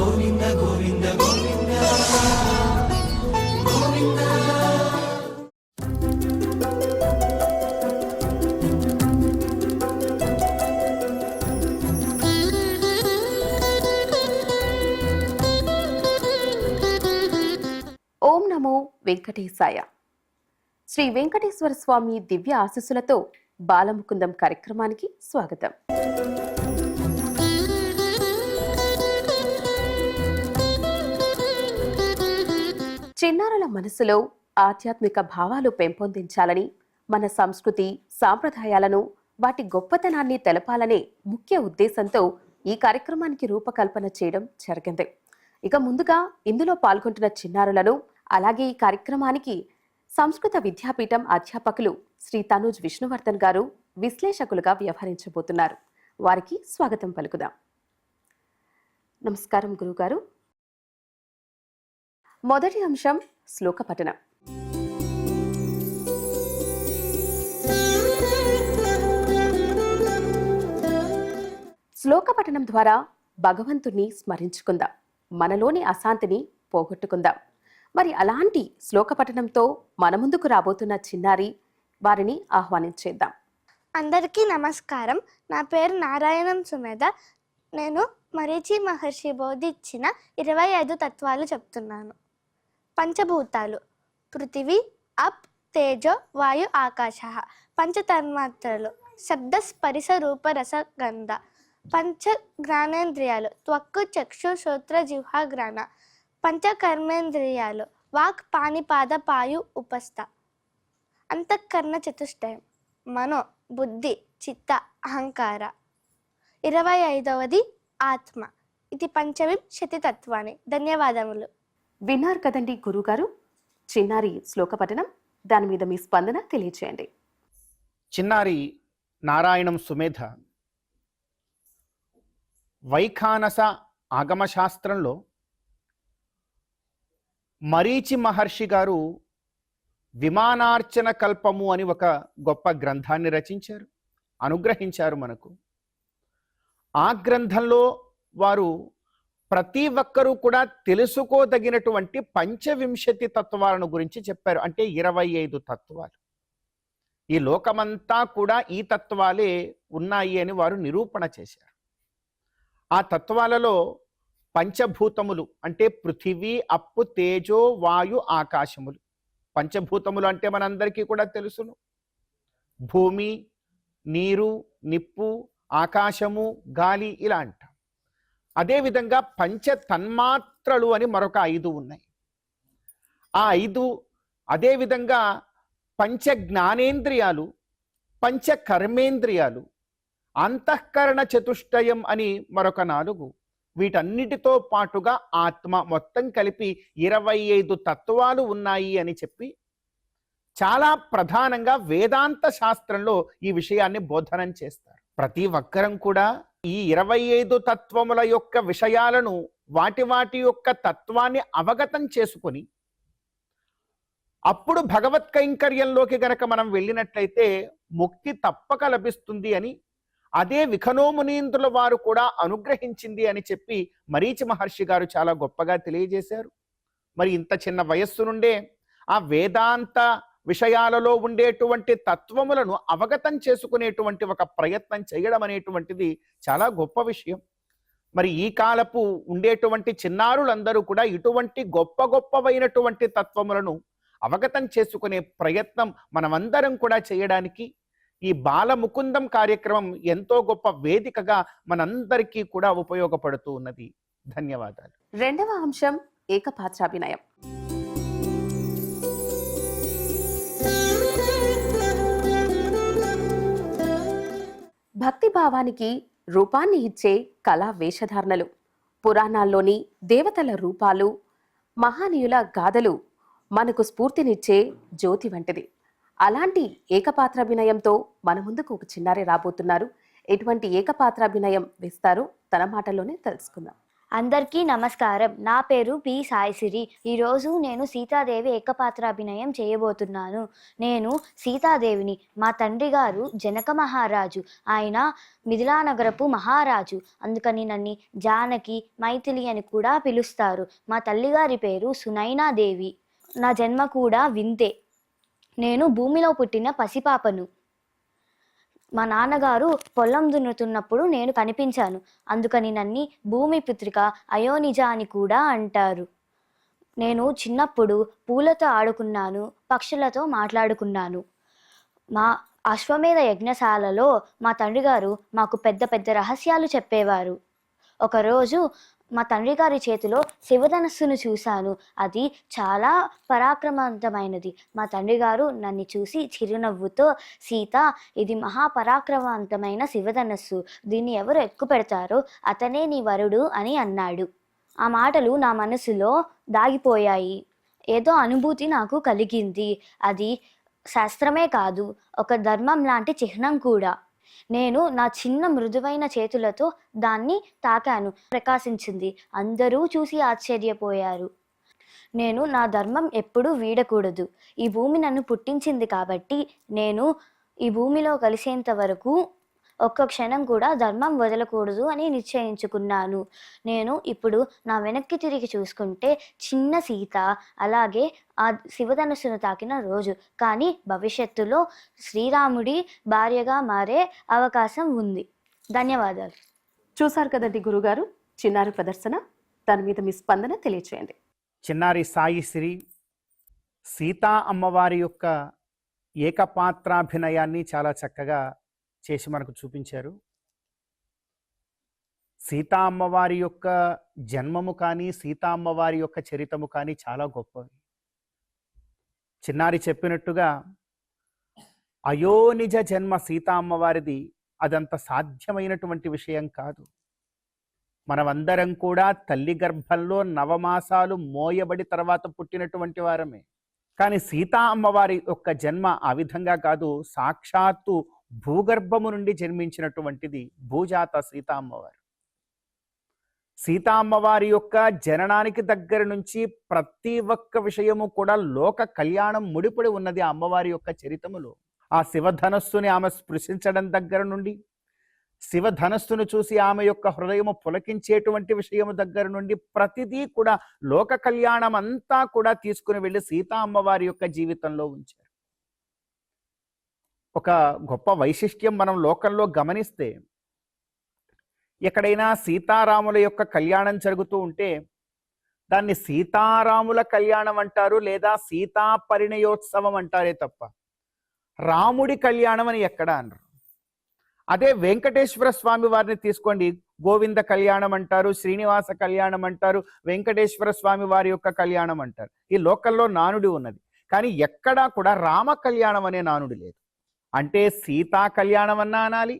ఓం నమో వెంకటేశాయ. శ్రీ వెంకటేశ్వర స్వామి దివ్య ఆశీస్సులతో బాలముకుందం కార్యక్రమానికి స్వాగతం. చిన్నారుల మనసులో ఆధ్యాత్మిక భావాలు పెంపొందించాలని, మన సంస్కృతి సాంప్రదాయాలను, వాటి గొప్పతనాన్ని తెలపాలనే ముఖ్య ఉద్దేశంతో ఈ కార్యక్రమానికి రూపకల్పన చేయడం జరిగింది. ఇక ముందుగా ఇందులో పాల్గొంటున్న చిన్నారులను, అలాగే ఈ కార్యక్రమానికి సంస్కృత విద్యాపీఠం అధ్యాపకులు శ్రీ తనూజ్ విష్ణువర్ధన్ గారు విశ్లేషకులుగా వ్యవహరించబోతున్నారు. వారికి స్వాగతం పలుకుదాం. నమస్కారం గురుగారు. మొదటి అంశం శ్లోక పఠనం. శ్లోక పఠనం ద్వారా భగవంతుణ్ణి స్మరించుకుందాం, మనలోని అశాంతిని పోగొట్టుకుందాం. మరి అలాంటి శ్లోక పఠనంతో మన ముందుకు రాబోతున్న చిన్నారి, వారిని ఆహ్వానించేద్దాం. అందరికీ నమస్కారం. నా పేరు నారాయణం సుమేధ. నేను మరీచి మహర్షి బోధించిన 25 తత్వాలు చెప్తున్నాను. పంచభూతాలు: పృథివీ, అప్, తేజో, వాయు, ఆకాశ. పంచతన్మాత్రలు: శబ్ద, స్పరిశ, రూప, రస, గంధ. పంచ జ్ఞానేంద్రియాలు: త్వక్కు, చక్షు, శ్రోత్ర, జిహ్వ, ఘ్రాణ. పంచకర్మేంద్రియాలు: వాక్, పాణిపాద, పాయు, ఉపస్థ. అంతఃకరణ చతుష్టయం: మనో, బుద్ధి, చిత్త, అహంకార. 25వది ఆత్మ. ఇది పంచవింశతి తత్వాన్ని. ధన్యవాదములు. విన్నారు కదండి గురుగారు, చిన్నారి శ్లోక పఠనం. దాని మీద మీ స్పందన తెలియచేయండి. చిన్నారి నారాయణం సుమేధ వైఖానస ఆగమశాస్త్రంలో మరీచి మహర్షి గారు విమానార్చన కల్పము అని ఒక గొప్ప గ్రంథాన్ని రచించారు, అనుగ్రహించారు మనకు. ఆ గ్రంథంలో వారు ప్రతి ఒక్కరూ కూడా తెలుసుకోదగినటువంటి పంచవింశతి తత్వాలను గురించి చెప్పారు. అంటే 25 తత్వాలు. ఈ లోకమంతా కూడా ఈ తత్వాలే ఉన్నాయి అని వారు నిరూపణ చేశారు. ఆ తత్వాలలో పంచభూతములు అంటే పృథివీ, అప్పు, తేజో, వాయు, ఆకాశములు. పంచభూతములు అంటే మనందరికీ కూడా తెలుసును. భూమి, నీరు, నిప్పు, ఆకాశము, గాలి ఇలా అంటాం. అదేవిధంగా పంచ తన్మాత్రలు అని మరొక 5 ఉన్నాయి. ఆ 5 అదేవిధంగా పంచ జ్ఞానేంద్రియాలు, పంచ కర్మేంద్రియాలు, అంతఃకరణ చతుష్టయం అని మరొక 4. వీటన్నిటితో పాటుగా ఆత్మ, మొత్తం కలిపి 25 తత్వాలు ఉన్నాయి అని చెప్పి చాలా ప్రధానంగా వేదాంత శాస్త్రంలో ఈ విషయాన్ని బోధనం చేస్తారు. ప్రతి ఒక్కరం కూడా ఈ 25 తత్వముల యొక్క విషయాలను, వాటి యొక్క తత్వాన్ని అవగతం చేసుకొని అప్పుడు భగవత్ కైంకర్యంలోకి గనక మనం వెళ్ళినట్లయితే ముక్తి తప్పక లభిస్తుంది అని, అదే విఖనోమునీంద్రుల వారు కూడా అనుగ్రహించింది అని చెప్పి మరీచి మహర్షి గారు చాలా గొప్పగా తెలియజేశారు. మరి ఇంత చిన్న వయస్సు నుండే ఆ వేదాంత విషయాలలో ఉండేటువంటి తత్వములను అవగతం చేసుకునేటువంటి ఒక ప్రయత్నం చేయడం అనేటువంటిది చాలా గొప్ప విషయం. మరి ఈ కాలపు ఉండేటువంటి చిన్నారులందరూ కూడా ఇటువంటి గొప్పవైనటువంటి తత్వములను అవగతం చేసుకునే ప్రయత్నం మనమందరం కూడా చేయడానికి ఈ బాలముకుందం కార్యక్రమం ఎంతో గొప్ప వేదికగా మనందరికీ కూడా ఉపయోగపడుతూ ఉన్నది. ధన్యవాదాలు. రెండవ అంశం ఏకపాత్రాభినయం. భక్తి భావానికి రూపాన్ని ఇచ్చే కళా వేషధారణలు, పురాణాల్లోని దేవతల రూపాలు, మహానీయుల గాథలు మనకు స్ఫూర్తినిచ్చే జ్యోతి వంటిది. అలాంటి ఏకపాత్రాభినయంతో మన ముందుకు ఒక చిన్నారి రాబోతున్నారు. ఎటువంటి ఏకపాత్రాభినయం వేస్తారో తన మాటల్లోనే తెలుసుకుందాం. అందరికీ నమస్కారం. నా పేరు పి సాయిసిరి. ఈరోజు నేను సీతాదేవి ఏకపాత్రాభినయం చేయబోతున్నాను. నేను సీతాదేవిని. మా తండ్రి గారు జనక మహారాజు. ఆయన మిథిలానగరపు మహారాజు. అందుకని నన్ను జానకి, మైథిలి అని కూడా పిలుస్తారు. మా తల్లిగారి పేరు సునైనాదేవి. నా జన్మ కూడా వింతే. నేను భూమిలో పుట్టిన పసిపాపను. మా నాన్నగారు పొలం దున్నుతున్నప్పుడు నేను కనిపించాను. అందుకని నన్ను భూమి పుత్రిక అయోనిజ అని కూడా అంటారు. నేను చిన్నప్పుడు పూలతో ఆడుకున్నాను, పక్షులతో మాట్లాడుకున్నాను. మా అశ్వమేధ యజ్ఞశాలలో మా తండ్రి గారు మాకు పెద్ద పెద్ద రహస్యాలు చెప్పేవారు. ఒకరోజు మా తండ్రి గారి చేతిలో శివధనస్సును చూశాను. అది చాలా పరాక్రమవంతమైనది. మా తండ్రి గారు నన్ను చూసి చిరునవ్వుతో, సీత, ఇది మహాపరాక్రమవంతమైన శివధనస్సు. దీన్ని ఎవరు ఎక్కుపెడతారో అతనే నీ వరుడు అని అన్నాడు. ఆ మాటలు నా మనసులో దాగిపోయాయి. ఏదో అనుభూతి నాకు కలిగింది. అది శాస్త్రమే కాదు, ఒక ధర్మం లాంటి చిహ్నం కూడా. నేను నా చిన్న మృదువైన చేతులతో దాన్ని తాకాను. ప్రకాశించింది. అందరూ చూసి ఆశ్చర్యపోయారు. నేను నా ధర్మం ఎప్పుడూ వీడకూడదు. ఈ భూమి నన్ను పుట్టించింది కాబట్టి నేను ఈ భూమిలో కలిసేంత వరకు ఒక్క క్షణం కూడా ధర్మం వదలకూడదు అని నిశ్చయించుకున్నాను. నేను ఇప్పుడు నా వెనక్కి తిరిగి చూసుకుంటే చిన్న సీత అలాగే ఆ శివధనుస్సును తాకిన రోజు. కానీ భవిష్యత్తులో శ్రీరాముడి భార్యగా మారే అవకాశం ఉంది. ధన్యవాదాలు. చూశారు కదండి గురుగారు చిన్నారి ప్రదర్శన. దాని మీద మీ స్పందన తెలియచేయండి. చిన్నారి సాయిశ్రీ సీతా అమ్మవారి యొక్క ఏకపాత్రాభినయాన్ని చాలా చక్కగా చేసి మనకు చూపించారు. సీతా అమ్మవారి యొక్క జన్మము కానీ సీతా అమ్మవారి యొక్క చరితము కానీ చాలా గొప్పవి. చిన్నారి చెప్పినట్టుగా అయోనిజ జన్మ సీతా అమ్మవారిది అదంత సాధ్యమైనటువంటి విషయం కాదు. మనమందరం కూడా తల్లి గర్భంలో నవమాసాలు మోయబడి తర్వాత పుట్టినటువంటి వారమే. కానీ సీతా అమ్మవారి యొక్క జన్మ ఆ విధంగా కాదు, సాక్షాత్తు భూగర్భము నుండి జన్మించినటువంటిది భూజాత సీతా అమ్మవారు. సీతా అమ్మవారి యొక్క జననానికి దగ్గర నుంచి ప్రతి ఒక్క విషయము కూడా లోక కళ్యాణం ముడిపడి ఉన్నది ఆ అమ్మవారి యొక్క చరితములో. ఆ శివధనస్సుని ఆమె స్పృశించడం దగ్గర నుండి, శివధనస్సును చూసి ఆమె యొక్క హృదయము పులకించేటువంటి విషయము దగ్గర నుండి ప్రతిదీ కూడా లోక కళ్యాణం అంతా కూడా తీసుకుని వెళ్ళి సీతా అమ్మవారి యొక్క జీవితంలో ఉంచారు. ఒక గొప్ప వైశిష్ట్యం మనం లోకంలో గమనిస్తే, ఎక్కడైనా సీతారాముల యొక్క కళ్యాణం జరుగుతూ ఉంటే దాన్ని సీతారాముల కళ్యాణం అంటారు, లేదా సీతా పరిణయోత్సవం అంటారే తప్ప రాముడి కళ్యాణం అని ఎక్కడ అనరు. అదే వెంకటేశ్వర స్వామి వారిని తీసుకోండి, గోవింద కళ్యాణం అంటారు, శ్రీనివాస కళ్యాణం అంటారు, వెంకటేశ్వర స్వామి వారి యొక్క కళ్యాణం అంటారు. ఈ లోకల్లో నానుడి ఉన్నది, కానీ ఎక్కడా కూడా రామ కళ్యాణం అనే నానుడి లేదు. అంటే సీతా కళ్యాణం అన్నా అనాలి,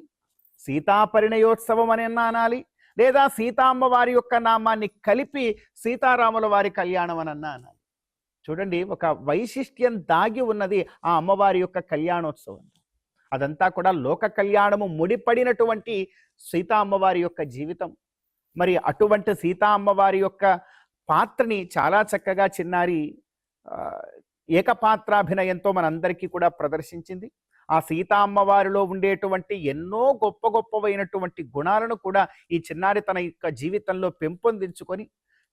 సీతా పరిణయోత్సవం అని అన్నా అనాలి, లేదా సీతామ్మ వారి యొక్క నామాన్ని కలిపి సీతారాముల వారి కళ్యాణం అని అన్నా అనాలి. చూడండి, ఒక వైశిష్ట్యం దాగి ఉన్నది ఆ అమ్మవారి యొక్క కళ్యాణోత్సవం. అదంతా కూడా లోక కళ్యాణము ముడిపడినటువంటి సీతా అమ్మవారి యొక్క జీవితం. మరి అటువంటి సీతా అమ్మవారి యొక్క పాత్రని చాలా చక్కగా చిన్నారి ఏకపాత్రాభినయంతో మనందరికీ కూడా ప్రదర్శించింది. ఆ సీతా అమ్మవారిలో ఉండేటువంటి ఎన్నో గొప్ప గొప్పవైనటువంటి గుణాలను కూడా ఈ చిన్నారి తన యొక్క జీవితంలో పెంపొందించుకొని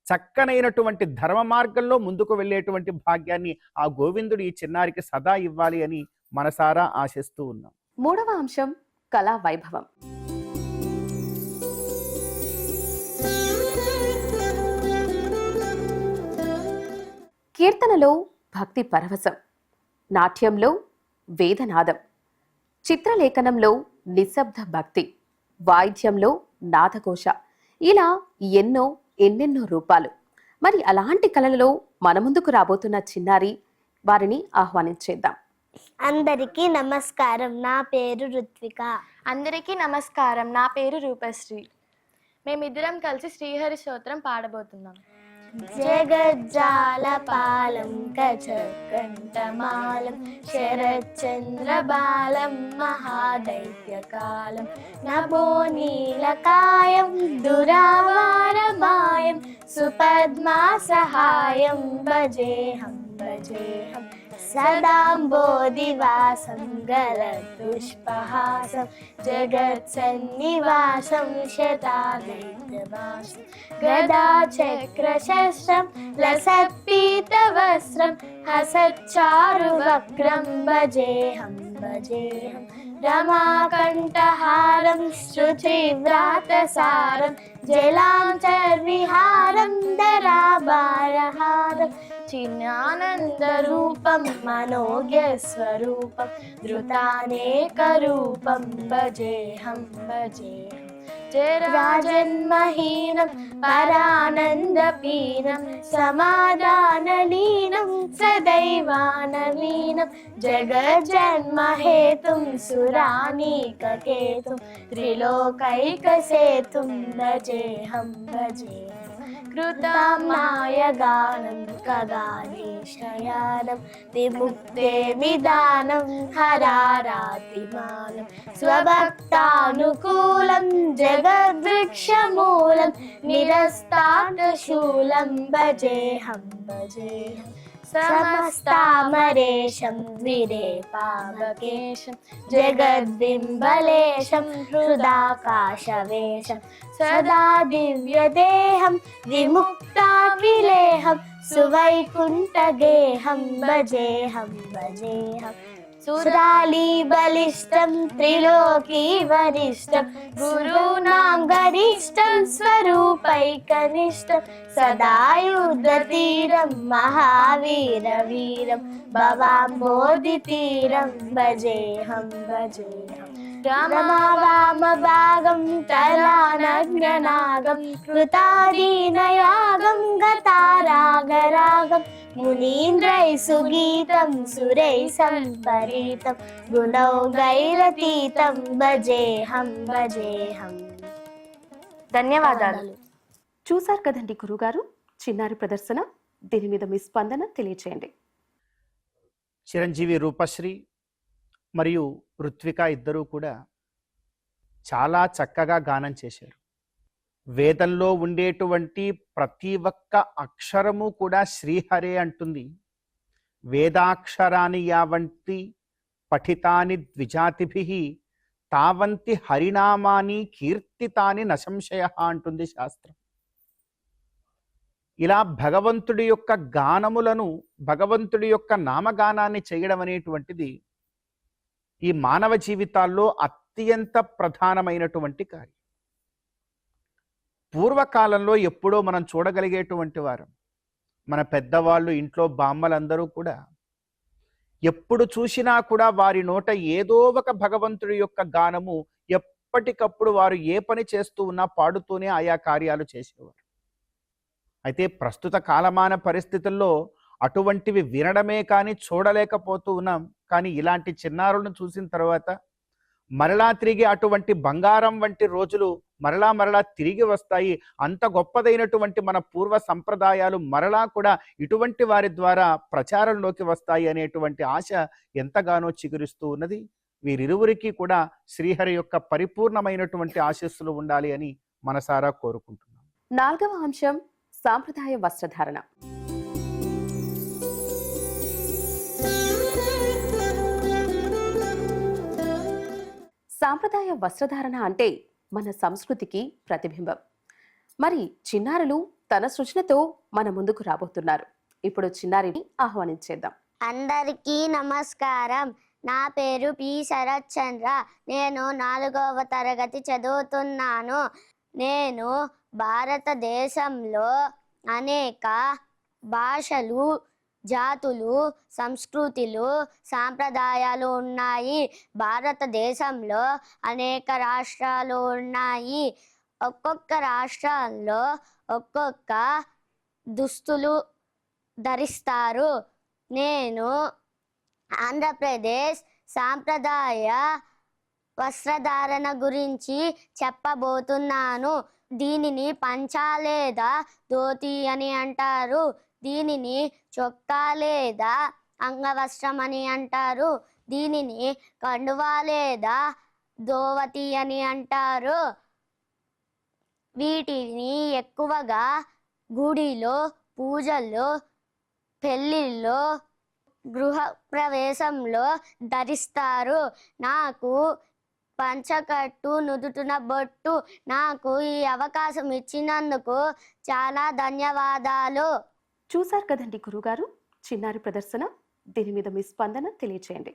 చక్కనైనటువంటి ధర్మ మార్గంలో ముందుకు వెళ్ళేటువంటి భాగ్యాన్ని ఆ గోవిందుడు ఈ చిన్నారికి సదా ఇవ్వాలి అని మనసారా ఆశిస్తూ ఉన్నాం. మూడవ అంశం కళా వైభవం. కీర్తనలో భక్తి పరవశం, నాట్యంలో వేదనాదం, చిత్రలేఖనంలో నిశ్శబ్ద భక్తి, వాయిద్యంలో నాదఘోష, ఇలా ఎన్నెన్నో రూపాలు. మరి అలాంటి కళలలో మన ముందుకు రాబోతున్న చిన్నారి, వారిని ఆహ్వానించేద్దాం. అందరికీ నమస్కారం. నా పేరు రుత్విక. అందరికీ నమస్కారం. నా పేరు రూపశ్రీ. మేమిద్దరం కలిసి శ్రీహరి స్తోత్రం పాడబోతున్నాం. జగజ్జాలపాలం కచకంఠమాలం శరచంద్రబాలం మహాదైత్యకాలం నభో నీలకాయం దురావారమాయం సుపద్మాసహాయం భజేహం భజేహం సదాంబోధివాసం గలపుష్పహాసం జగత్సన్నివాసం శతాదైత్యవాసం గదాచక్రశస్త్రం లసత్పీతవస్త్రం హసచ్చారువక్రం భజేహం భజేహం రమాకంఠహారం శృతివ్రాతసారం జలాంతర్విహారం ధరాభారహారం చిన్నానందరూపం మనోజ్ఞస్వరూపం ధృతానేకరూపం భజేహం భజేహం జరాజన్మహీనం పరానందపీనం సమాధానలీనం సదైవానలీనం జగజ్జన్మహేతుం సురానీకకేతుం త్రిలోకైకసేతుం భజేహం భజేహం కృతమాయగానం కగాధీశయానం విముక్తే విధానం హరారాతిమానం స్వభక్తానుకూలం జగద్వృక్షమూలం నిరస్తాటశూలం భజేహం భజేహం సమస్తామరేశం ద్విరేపావకేశం జగద్బింబలేశం హృదాకాశవేశం సదా దివ్యదేహం విముక్తాఖిలేహం సువైకుంఠగేహం భజేహం భజేహం సురాలీబలిష్టం త్రిలోకీ వరిష్టం గురూణాం గరిష్టం స్వరూపైకనిష్టం సదాయుధతీరం మహావీరవీరం భవాంబోధితీరం భజేహం భజేహం రమావామభాగం తలానగ్ననాగం కృతాదీనయాగం గతారాగరాగం మునీంద్రై సుగీతం సురై సంపరీతం గుణౌగైరతీతం భజేహం భజేహం. ధన్యవాదాలు. చూశారు కదండి గురుగారు చిన్నారి ప్రదర్శన. దీని మీద మీ స్పందన తెలియచేయండి. చిరంజీవి రూపశ్రీ మరియు ఋత్విక ఇద్దరూ కూడా చాలా చక్కగా గానం చేశారు. వేదంలో ఉండేటువంటి ప్రతి ఒక్క అక్షరము కూడా శ్రీహరే అంటుంది. వేదాక్షరాన్ని యావంతి పఠితాని ద్విజాతిభిః తావంతి హరినామాని కీర్తితాని నశంశయ అంటుంది శాస్త్రం. ఇలా భగవంతుడి యొక్క గానములను, భగవంతుడి యొక్క నామగానాన్ని చేయడం అనేటువంటిది ఈ మానవ జీవితాల్లో అత్యంత ప్రధానమైనటువంటి కార్యం. పూర్వకాలంలో ఎప్పుడో మనం చూడగలిగేటువంటి వారం మన పెద్దవాళ్ళు, ఇంట్లో బామ్మలందరూ కూడా ఎప్పుడు చూసినా కూడా వారి నోట ఏదో ఒక భగవంతుడి యొక్క గానము ఎప్పటికప్పుడు వారు ఏ పని చేస్తూ ఉన్నా పాడుతూనే ఆయా కార్యాలు చేసేవారు. అయితే ప్రస్తుత కాలమాన పరిస్థితుల్లో అటువంటివి వినడమే కానీ చూడలేకపోతూ ఉన్నాం. కానీ ఇలాంటి చిన్నారులను చూసిన తర్వాత మరలా తిరిగి అటువంటి బంగారం వంటి రోజులు మరలా మరలా తిరిగి వస్తాయి. అంత గొప్పదైనటువంటి మన పూర్వ సంప్రదాయాలు మరలా కూడా ఇటువంటి వారి ద్వారా ప్రచారంలోకి వస్తాయి అనేటువంటి ఆశ ఎంతగానో చిగురిస్తూ ఉన్నది. వీరిరువురికి కూడా శ్రీహరి యొక్క పరిపూర్ణమైనటువంటి ఆశీస్సులు ఉండాలి అని మనసారా కోరుకుంటున్నాం. 4వ అంశం సాంప్రదాయ వస్త్రధారణ. సాంప్రదాయ వస్త్రధారణ అంటే మన సంస్కృతికి ప్రతిబింబం. మరి చిన్నారులు తన సృజనతో మన ముందుకు రాబోతున్నారు. ఇప్పుడు చిన్నారిని ఆహ్వానించేద్దాం. అందరికీ నమస్కారం. నా పేరు పి శరత్ చంద్ర. నేను 4వ తరగతి చదువుతున్నాను. నేను భారతదేశంలో అనేక భాషలు, జాతులు, సంస్కృతులు, సాంప్రదాయాలు ఉన్నాయి. భారతదేశంలో అనేక రాష్ట్రాలు ఉన్నాయి. ఒక్కొక్క రాష్ట్రాల్లో ఒక్కొక్క దుస్తులు ధరిస్తారు. నేను ఆంధ్రప్రదేశ్ సాంప్రదాయ వస్త్రధారణ గురించి చెప్పబోతున్నాను. దీనిని పంచా లేదా ధోతి అని అంటారు. దీనిని చొక్కా లేదా అంగవస్త్రం అని అంటారు. దీనిని కండువా లేదా ధోవతి అని అంటారు. వీటిని ఎక్కువగా గుడిలో, పూజల్లో, పెళ్ళిళ్ళలో, గృహ ప్రవేశంలో ధరిస్తారు. నాకు పంచకట్టు, నుదుటిన బొట్టు, నాకు ఈ అవకాశం ఇచ్చినందుకు చాలా ధన్యవాదాలు. చూశారు కదండి గురుగారు చిన్నారి ప్రదర్శన. దీని మీద మీ స్పందన తెలియచేయండి.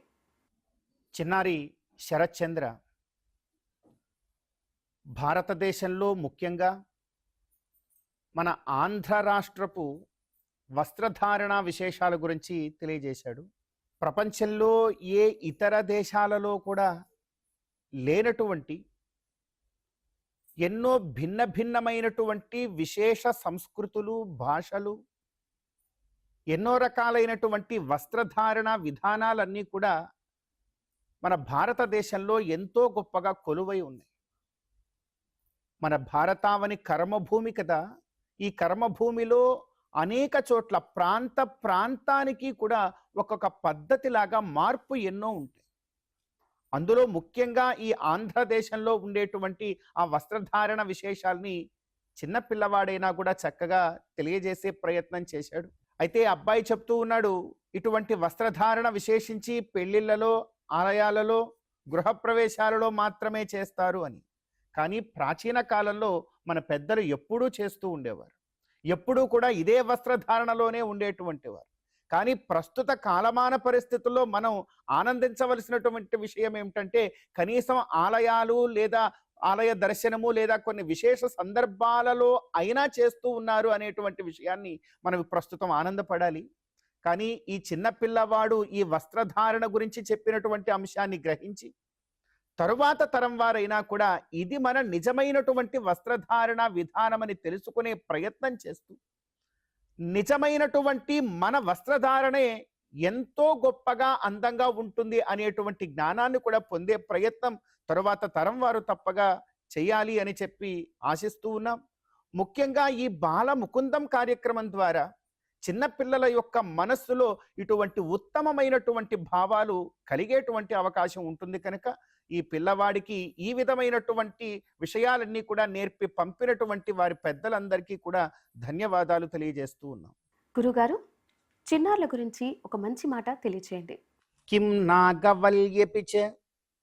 చిన్నారి శరత్చంద్ర భారతదేశంలో ముఖ్యంగా మన ఆంధ్ర రాష్ట్రపు వస్త్రధారణ విశేషాల గురించి తెలియజేశాడు. ప్రపంచంలో ఏ ఇతర దేశాలలో కూడా లేనటువంటి ఎన్నో భిన్న భిన్నమైనటువంటి విశేష సంస్కృతులు, భాషలు, ఎన్నో రకాలైనటువంటి వస్త్రధారణ విధానాలన్నీ కూడా మన భారతదేశంలో ఎంతో గొప్పగా కొలువై ఉన్నాయి. మన భారతావని కర్మభూమి కదా. ఈ కర్మభూమిలో అనేక చోట్ల ప్రాంత ప్రాంతానికి కూడా ఒక్కొక్క పద్ధతిలాగా మార్పు ఎన్నో ఉంటాయి. అందులో ముఖ్యంగా ఈ ఆంధ్రదేశంలో ఉండేటువంటి ఆ వస్త్రధారణ విశేషాల్ని చిన్న పిల్లవాడైనా కూడా చక్కగా తెలియజేసే ప్రయత్నం చేశాడు. అయితే అబ్బాయి చెప్తూ ఉన్నాడు, ఇటువంటి వస్త్రధారణ విశేషించి పెళ్లిళ్లలో, ఆలయాలలో, గృహప్రవేశాలలో మాత్రమే చేస్తారు అని. కానీ ప్రాచీన కాలంలో మన పెద్దలు ఎప్పుడూ చేస్తూ ఉండేవారు. ఎప్పుడూ కూడా ఇదే వస్త్రధారణలోనే ఉండేటువంటి వారు. కానీ ప్రస్తుత కాలమాన పరిస్థితుల్లో మనం ఆనందించవలసినటువంటి విషయం ఏమిటంటే, కనీసం ఆలయాలు లేదా ఆలయ దర్శనము లేదా కొన్ని విశేష సందర్భాలలో అయినా చేస్తూ ఉన్నారు అనేటువంటి విషయాన్ని మనం ప్రస్తుతం ఆనందపడాలి. కానీ ఈ చిన్న పిల్లవాడు ఈ వస్త్రధారణ గురించి చెప్పినటువంటి అంశాన్ని గ్రహించి తరువాత తరం వారైనా కూడా ఇది మన నిజమైనటువంటి వస్త్రధారణ విధానమని తెలుసుకునే ప్రయత్నం చేస్తూ, నిజమైనటువంటి మన వస్త్రధారణే ఎంతో గొప్పగా అందంగా ఉంటుంది అనేటువంటి జ్ఞానాన్ని కూడా పొందే ప్రయత్నం తరువాత తరం వారు తప్పగా చేయాలి అని చెప్పి ఆశిస్తూ ఉన్నాం. ముఖ్యంగా ఈ బాల ముకుందం కార్యక్రమం ద్వారా చిన్నపిల్లల యొక్క మనస్సులో ఇటువంటి ఉత్తమమైనటువంటి భావాలు కలిగేటువంటి అవకాశం ఉంటుంది. కనుక ఈ పిల్లవాడికి ఈ విధమైనటువంటి విషయాలన్నీ కూడా నేర్పి పంపినటువంటి వారి పెద్దలందరికీ కూడా ధన్యవాదాలు తెలియజేస్తూ ఉన్నాం. గురుగారు చిన్నారుల గురించి ఒక మంచి మాట తెలియచేయండి. కిం నాగవల్యపి చ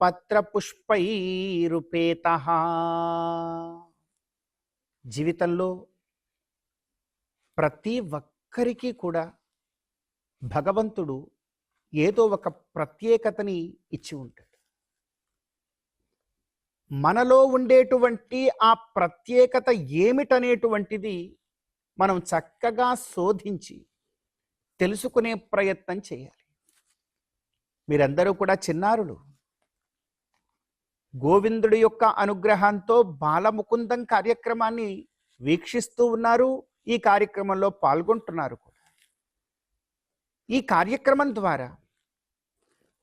పత్రపుష్పైరుపేతః. జీవితంలో ప్రతి ఒక్కరికి కూడా భగవంతుడు ఏదో ఒక ప్రత్యేకతని ఇచ్చి ఉంటాడు. మనలో ఉండేటువంటి ఆ ప్రత్యేకత ఏమిటనేటువంటిది మనం చక్కగా శోధించి తెలుసుకునే ప్రయత్నం చేయాలి. మీరందరూ కూడా చిన్నారులు. గోవిందుడి యొక్క అనుగ్రహంతో బాలముకుందం కార్యక్రమాన్ని వీక్షిస్తూ ఉన్నారు. ఈ కార్యక్రమంలో పాల్గొంటున్నారు కూడా. ఈ కార్యక్రమం ద్వారా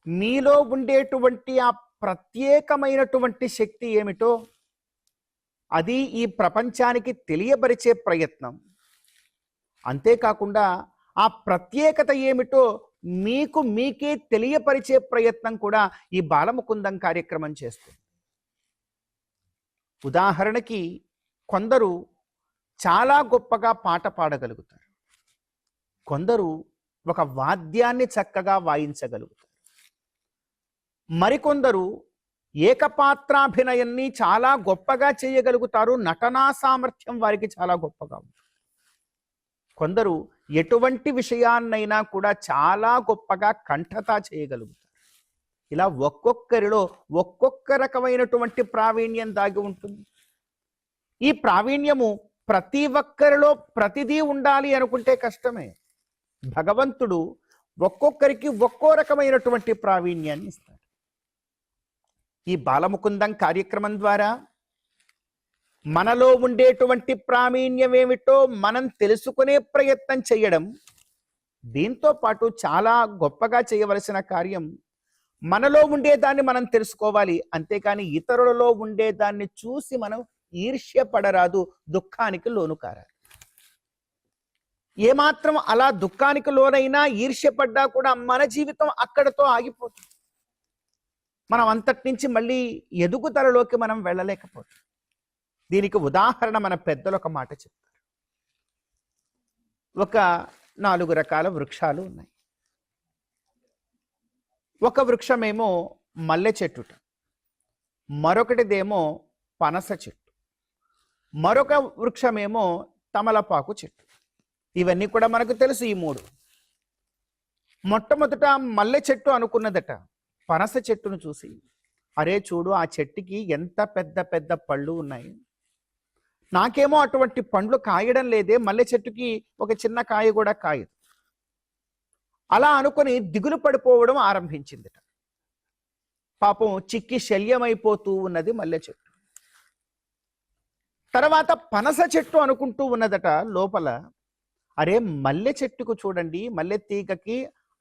మీలో ఉండేటువంటి ఆ ప్రత్యేకమైనటువంటి శక్తి ఏమిటో అది ఈ ప్రపంచానికి తెలియబరిచే ప్రయత్నం, అంతేకాకుండా ఆ ప్రత్యేకత ఏమిటో మీకు మీకే తెలియపరిచే ప్రయత్నం కూడా ఈ బాలముకుందం కార్యక్రమం చేస్తుంది. ఉదాహరణకి కొందరు చాలా గొప్పగా పాట పాడగలుగుతారు, కొందరు ఒక వాద్యాన్ని చక్కగా వాయించగలుగుతారు, మరికొందరు ఏకపాత్రాభినయాన్ని చాలా గొప్పగా చేయగలుగుతారు. నటనా సామర్థ్యం వారికి చాలా గొప్పగా ఉంటుంది. కొందరు ఎటువంటి విషయాన్నైనా కూడా చాలా గొప్పగా కంఠత చేయగలుగుతారు. ఇలా ఒక్కొక్కరిలో ఒక్కొక్క రకమైనటువంటి ప్రావీణ్యం దాగి ఉంటుంది. ఈ ప్రావీణ్యము ప్రతి ఒక్కరిలో ప్రతిదీ ఉండాలి అనుకుంటే కష్టమే. భగవంతుడు ఒక్కొక్కరికి ఒక్కో రకమైనటువంటి ప్రావీణ్యాన్ని ఇస్తాడు. ఈ బాలముకుందం కార్యక్రమం ద్వారా మనలో ఉండేటువంటి ప్రావీణ్యం ఏమిటో మనం తెలుసుకునే ప్రయత్నం చేయడం, దీంతో పాటు చాలా గొప్పగా చేయవలసిన కార్యం మనలో ఉండేదాన్ని మనం తెలుసుకోవాలి. అంతేకాని ఇతరులలో ఉండేదాన్ని చూసి మనం ఈర్ష్య పడరాదు, దుఃఖానికి లోను కారాదు. ఏమాత్రం అలా దుఃఖానికి లోనైనా ఈర్ష్యపడ్డా కూడా మన జీవితం అక్కడతో ఆగిపోతుంది. మనం అంతటి నుంచి మళ్ళీ ఎదుగుదలలోకి మనం వెళ్ళలేకపోతాం. దీనికి ఉదాహరణ మన పెద్దలు ఒక మాట చెప్తారు. ఒక 4 రకాల వృక్షాలు ఉన్నాయి. ఒక వృక్షమేమో మల్లె చెట్టుట, మరొకటిదేమో పనస చెట్టు, మరొక వృక్షమేమో తమలపాకు చెట్టు. ఇవన్నీ కూడా మనకు తెలుసు ఈ 3. మొట్టమొదట మల్లె చెట్టు అనుకున్నదట పనస చెట్టును చూసి, అరే చూడు ఆ చెట్టుకి ఎంత పెద్ద పెద్ద పళ్ళు ఉన్నాయి, నాకేమో అటువంటి పండ్లు కాయడం లేదే, మల్లె చెట్టుకి ఒక చిన్న కాయ కూడా కాయదు. అలా అనుకుని దిగులు పడిపోవడం ఆరంభించిందట. పాపం చిక్కి శల్యమైపోతూ ఉన్నది మల్లె చెట్టు. తర్వాత పనస చెట్టు అనుకుంటూ ఉన్నదట లోపల, అరే మల్లె చెట్టుకు చూడండి, మల్లె తీగకి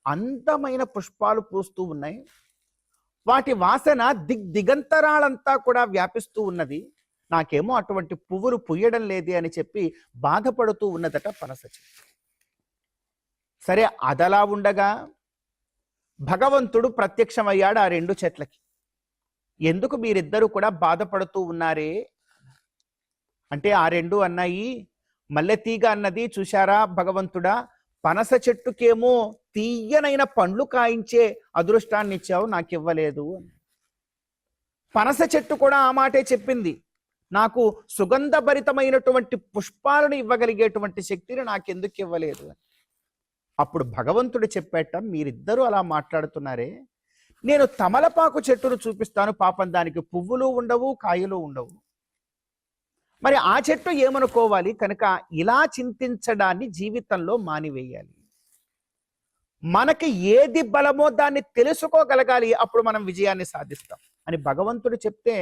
అందమైన పుష్పాలు పూస్తూ ఉన్నాయి, వాటి వాసన దిగంతరాలంతా కూడా వ్యాపిస్తూ ఉన్నది, నాకేమో అటువంటి పువ్వులు పుయ్యడం లేదే అని చెప్పి బాధపడుతూ ఉన్నదట పనస చెట్టు. సరే అదలా ఉండగా భగవంతుడు ప్రత్యక్షమయ్యాడు ఆ 2 చెట్లకి. ఎందుకు మీరిద్దరూ కూడా బాధపడుతూ ఉన్నారే అంటే, ఆ 2 అన్నాయి, మల్లెతీగ అన్నది చూశారా భగవంతుడా, పనస చెట్టుకేమో తీయనైన పండ్లు కాయించే అదృష్టాన్ని ఇచ్చావు, నాకు ఇవ్వలేదు అని. పనస చెట్టు కూడా ఆ మాటే చెప్పింది, నాకు సుగంధభరితమైనటువంటి పుష్పాలను ఇవ్వగలిగేటువంటి శక్తిని నాకెందుకు ఇవ్వలేదు అని. అప్పుడు భగవంతుడు చెప్పేట, మీరిద్దరూ అలా మాట్లాడుతున్నారే, నేను తమలపాకు చెట్టును చూపిస్తాను, పాపం దానికి పువ్వులు ఉండవు, కాయలు ఉండవు, మరి ఆ చెట్టు ఏమనుకోవాలి, కనుక ఇలా చింతించడాన్ని జీవితంలో మానివేయాలి. మనకి ఏది బలమో దాన్ని తెలుసుకోగలగాలి, అప్పుడు మనం విజయాన్ని సాధిస్తాం అని భగవంతుడు చెప్తే,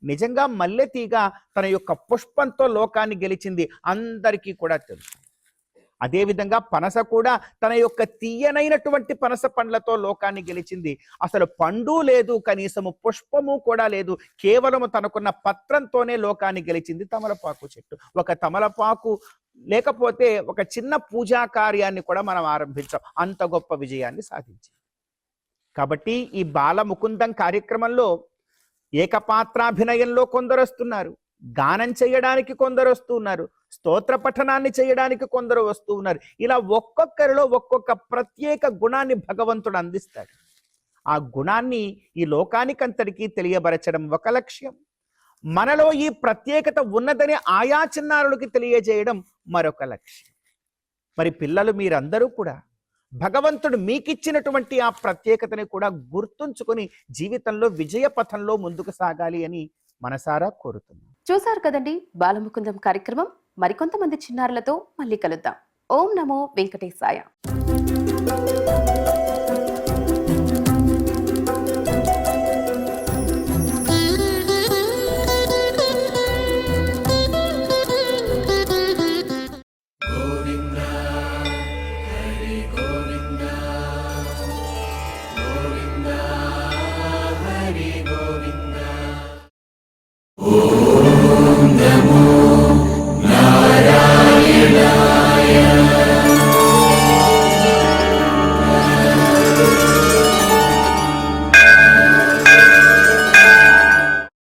నిజంగా మల్లెతీగ తన యొక్క పుష్పంతో లోకాన్ని గెలిచింది, అందరికీ కూడా తెలుసు. అదేవిధంగా పనస కూడా తన యొక్క తీయనైనటువంటి పనస పండ్లతో లోకాన్ని గెలిచింది. అసలు పండు లేదు, కనీసము పుష్పము కూడా లేదు, కేవలము తనకున్న పత్రంతోనే లోకాన్ని గెలిచింది తమలపాకు చెట్టు. ఒక తమలపాకు లేకపోతే ఒక చిన్న పూజా కార్యాన్ని కూడా మనం ఆరంభించాం, అంత గొప్ప విజయాన్ని సాధించింది. కాబట్టి ఈ బాలముకుందం కార్యక్రమంలో ఏకపాత్రాభినయంలో కొందరు వస్తున్నారు, గానం చేయడానికి కొందరు వస్తూ ఉన్నారు, స్తోత్ర పఠనాన్ని చేయడానికి కొందరు వస్తూ ఉన్నారు. ఇలా ఒక్కొక్కరిలో ఒక్కొక్క ప్రత్యేక గుణాన్ని భగవంతుడు అందిస్తాడు. ఆ గుణాన్ని ఈ లోకానికంతటికీ తెలియబరచడం ఒక లక్ష్యం, మనలో ఈ ప్రత్యేకత ఉన్నదని ఆయా చిన్నారులకి తెలియజేయడం మరొక లక్ష్యం. మరి పిల్లలు మీరందరూ కూడా భగవంతుడు మీకిచ్చినటువంటి ఆ ప్రత్యేకతని కూడా గుర్తుంచుకొని జీవితంలో విజయ పథంలో ముందుకు సాగాలి అని మనసారా కోరుతున్నాం. చూశారు కదండి బాలముకుందం కార్యక్రమం. మరికొంతమంది చిన్నారులతో మళ్ళీ కలుద్దాం. ఓం నమో వెంకటేశాయ.